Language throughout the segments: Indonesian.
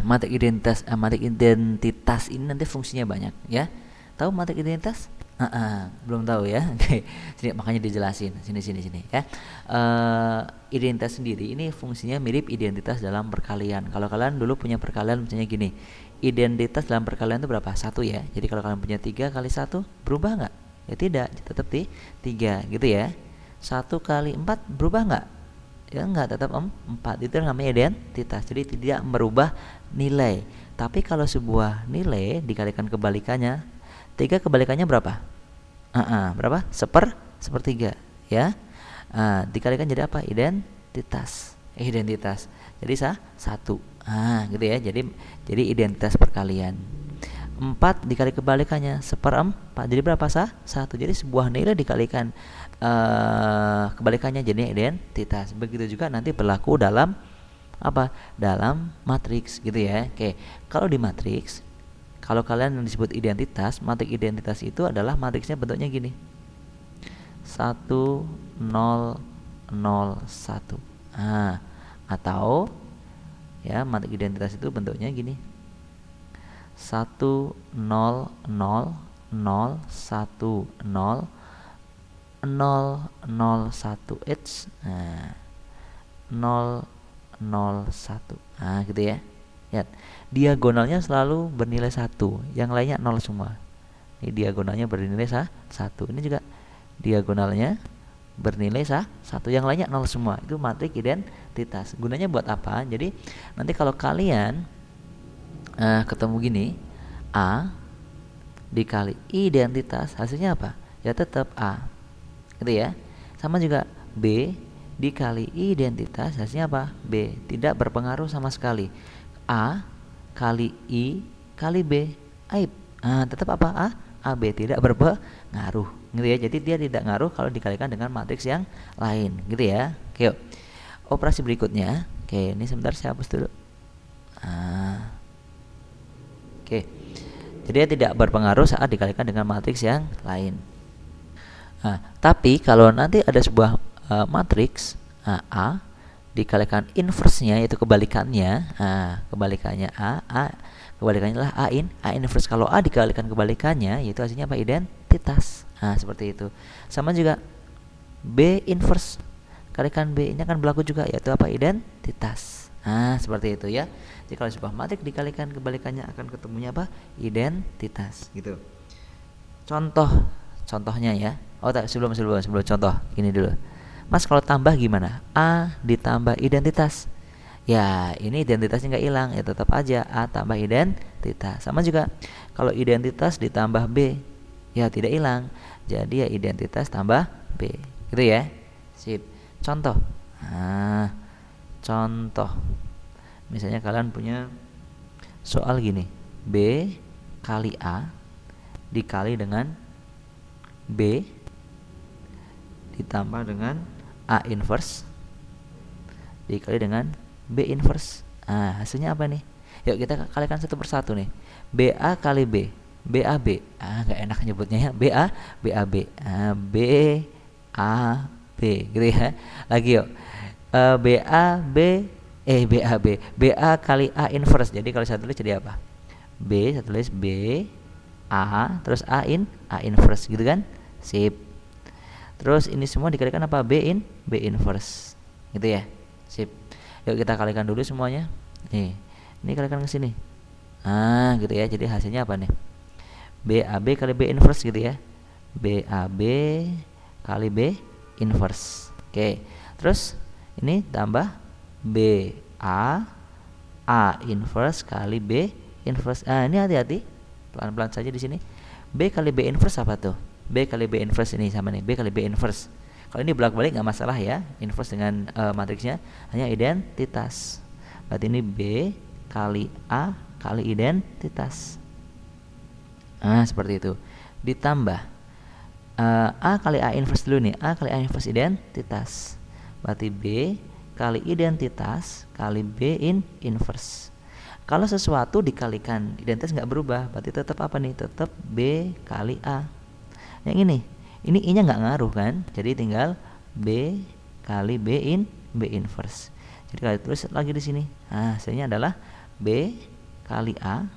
matrik identitas ini nanti fungsinya banyak ya. Tahu matrik identitas? Belum tahu ya. Oke, sini makanya dijelasin. Sini ya. Identitas sendiri ini fungsinya mirip identitas dalam perkalian. Kalau kalian dulu punya perkalian misalnya gini, identitas dalam perkalian itu berapa? 1 ya. Jadi kalau kalian punya 3 kali 1 berubah nggak? Ya tidak, tetap 3 gitu ya. 1 kali 4 berubah nggak? Ya enggak, tetap 4. Itu namanya identitas. Jadi tidak merubah nilai. Tapi kalau sebuah nilai dikalikan kebalikannya, 3 kebalikannya berapa? Berapa? Sepertiga ya. Dikalikan jadi apa? Identitas. Jadi 1. Gitu ya. Jadi identitas perkalian. 4 dikali kebalikannya 1/4. Jadi berapa? 1. Jadi sebuah nilai dikalikan kebalikannya jadi identitas. Begitu juga nanti berlaku dalam apa? Dalam matriks gitu ya. Oke. Kalau di matriks, kalau kalian yang disebut identitas, matrik identitas itu adalah matriksnya bentuknya gini. 1 0 0 1. Atau ya matrik identitas itu bentuknya gini. 1 0 0 0 1 0 0 0 1 H 0 0 1. Gitu ya. Lihat, diagonalnya selalu bernilai 1, yang lainnya 0 semua. Ini diagonalnya bernilai 1. Ini juga diagonalnya bernilai 1, yang lainnya 0 semua. Itu matrik identitas. Gunanya buat apa? Jadi nanti kalau kalian ketemu gini, A dikali identitas, hasilnya apa? Ya tetap A. Gitu ya. Sama juga B dikali identitas, hasilnya apa? B. Tidak berpengaruh sama sekali. A kali I kali B, aib. Tetap apa? AB tidak berpengaruh gitu ya. Jadi dia tidak ngaruh kalau dikalikan dengan matriks yang lain gitu ya. Oke, yuk. Operasi berikutnya. Oke, ini sebentar saya hapus dulu. Oke. Jadi dia tidak berpengaruh saat dikalikan dengan matriks yang lain. Tapi kalau nanti ada sebuah matriks A dikalikan inverse-nya, yaitu kebalikannya. Kebalikannya kebalikannya adalah A inverse. Kalau A dikalikan kebalikannya, yaitu hasilnya apa? Identitas. Seperti itu. Sama juga B inverse kalikan B, ini akan berlaku juga, yaitu apa? Identitas. Seperti itu ya. Jadi kalau sebuah matrik dikalikan kebalikannya akan ketemunya apa? Identitas gitu. Contohnya ya. Sebelum contoh, ini dulu. Mas, kalau tambah gimana? A ditambah identitas. Ya, ini identitasnya nggak hilang, ya tetap aja A tambah identitas. Sama juga kalau identitas ditambah B, ya tidak hilang. Jadi ya identitas tambah B. Gitu ya. Sip. Contoh. Contoh. Misalnya kalian punya soal gini. B kali A dikali dengan B ditambah dengan A inverse dikali dengan B inverse. Hasilnya apa nih? Yuk kita kalikan satu persatu nih. BA kali B, BAB. Nggak enak nyebutnya ya. BA, BAB. BAB gitu ya. Lagi yuk. BAB BAB. BA kali A inverse. Jadi kalau saya tulis jadi apa? B, saya tulis B A terus A inverse gitu kan? Sip. Terus ini semua dikalikan apa? B inverse. Gitu ya. Sip. Yuk kita kalikan dulu semuanya. Nih. Ini kalikan ke sini. Gitu ya. Jadi hasilnya apa nih? BAB kali B inverse gitu ya. BAB kali B inverse. Oke. Terus ini tambah BA A inverse kali B inverse. Ini hati-hati. Pelan-pelan saja di sini. B kali B inverse apa tuh? B kali B inverse ini sama nih, B kali B inverse. Kalau ini bolak-balik nggak masalah ya, inverse dengan matriksnya, hanya identitas. Berarti ini B kali A kali identitas. Seperti itu. Ditambah A kali A inverse dulu nih, A kali A inverse identitas. Berarti B kali identitas kali B inverse. Kalau sesuatu dikalikan identitas nggak berubah, berarti tetap apa nih? Tetap B kali A. Yang ini I-nya nggak ngaruh kan, jadi tinggal B kali B inverse. Jadi kalau tulis lagi di sini, hasilnya adalah B kali A.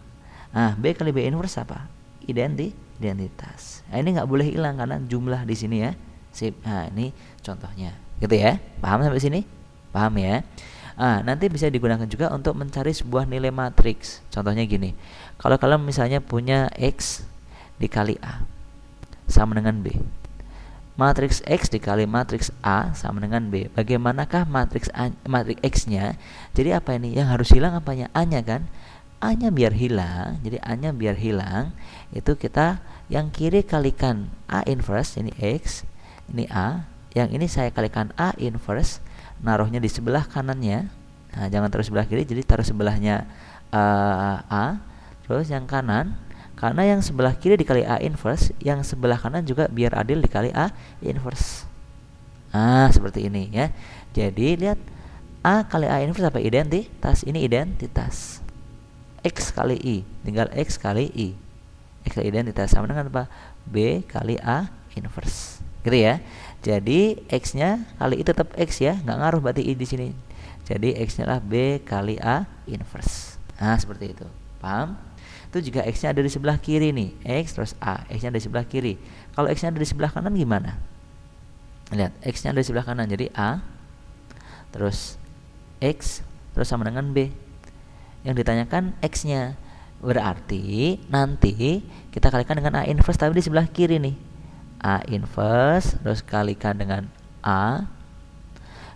Nah, B kali B inverse apa? Identitas. Nah, ini nggak boleh hilang karena jumlah di sini ya. Sip. Nah, ini contohnya. Gitu ya. Paham sampai sini? Paham ya? Nah, nanti bisa digunakan juga untuk mencari sebuah nilai matriks. Contohnya gini. Kalau kalian misalnya punya X dikali A sama dengan B. Matriks X dikali matriks A sama dengan B. Bagaimanakah matriks X-nya? Jadi apa ini? Yang harus hilang apanya? A-nya kan? A-nya biar hilang. Jadi A-nya biar hilang, itu kita yang kiri kalikan A inverse, ini X, ini A. Yang ini saya kalikan A inverse, naruhnya di sebelah kanannya. Nah, jangan taruh sebelah kiri, jadi taruh sebelahnya A. Terus yang kanan, karena yang sebelah kiri dikali A inverse, yang sebelah kanan juga biar adil dikali A inverse. Nah, seperti ini ya. Jadi lihat, A kali A inverse apa? Identitas. Ini identitas. X kali I, tinggal X kali I. X kali identitas sama dengan apa? B kali A inverse. Gitu ya. Jadi X-nya kali I tetap X ya, nggak ngaruh berarti I di sini. Jadi X-nya lah B kali A inverse. Nah, seperti itu. Paham? Itu juga X-nya ada di sebelah kiri nih. X terus A. X-nya ada di sebelah kiri. Kalau X-nya ada di sebelah kanan gimana? Lihat, X-nya ada di sebelah kanan. Jadi A terus X terus sama dengan B. Yang ditanyakan X-nya. Berarti nanti kita kalikan dengan A inverse tapi di sebelah kiri nih. A inverse terus kalikan dengan A,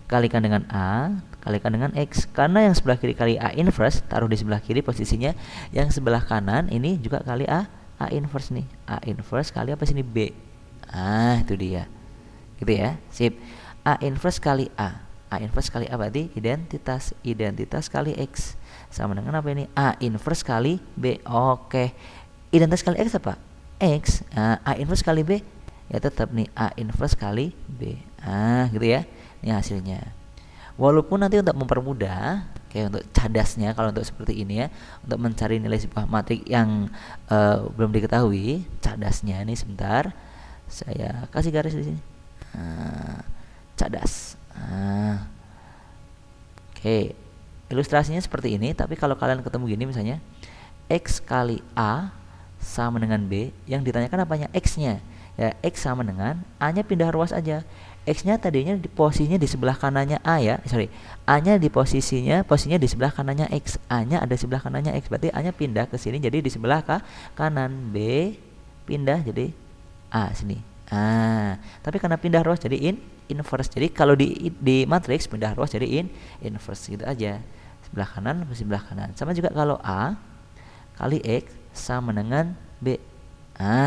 kalikan dengan A, kalikan dengan X. Karena yang sebelah kiri kali A inverse, taruh di sebelah kiri posisinya. Yang sebelah kanan ini juga kali A inverse nih. A inverse kali apa sini? B. Ah, itu dia. Gitu ya. Sip. A inverse kali A. A inverse kali A berarti identitas. Identitas kali X sama dengan apa ini? A inverse kali B. Oke. Identitas kali X apa? X. A inverse kali B ya tetap nih A inverse kali B. Gitu ya. Ini hasilnya. Walaupun nanti untuk mempermudah, kayak untuk cadasnya kalau untuk seperti ini ya, untuk mencari nilai sebuah matrik yang belum diketahui, cadasnya ini sebentar. Saya kasih garis di sini. Cadas. Oke. Ilustrasinya seperti ini, tapi kalau kalian ketemu gini misalnya X kali A sama dengan B, yang ditanyakan apanya? X-nya. Ya, X sama dengan A-nya pindah ruas aja. X-nya tadinya di posisinya di sebelah kanannya A ya. A-nya di posisinya di sebelah kanannya X. A-nya ada di sebelah kanannya X. Berarti A-nya pindah ke sini jadi di sebelah kanan. B pindah jadi A sini. Tapi karena pindah ruas jadi inverse. Jadi kalau di matriks pindah ruas jadi inverse gitu aja. Sebelah kanan ke sebelah kanan. Sama juga kalau A kali X sama dengan B.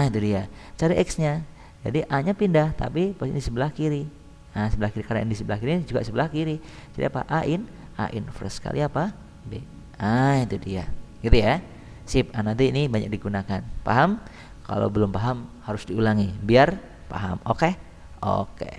Itu dia. Cari X-nya. Jadi A-nya pindah tapi posisi di sebelah kiri. Sebelah kiri, karena yang di sebelah kiri juga sebelah kiri. Jadi apa? A inverse kali apa? B. Itu dia. Gitu ya. Sip. Nanti ini banyak digunakan. Paham? Kalau belum paham harus diulangi biar paham. Oke? Oke.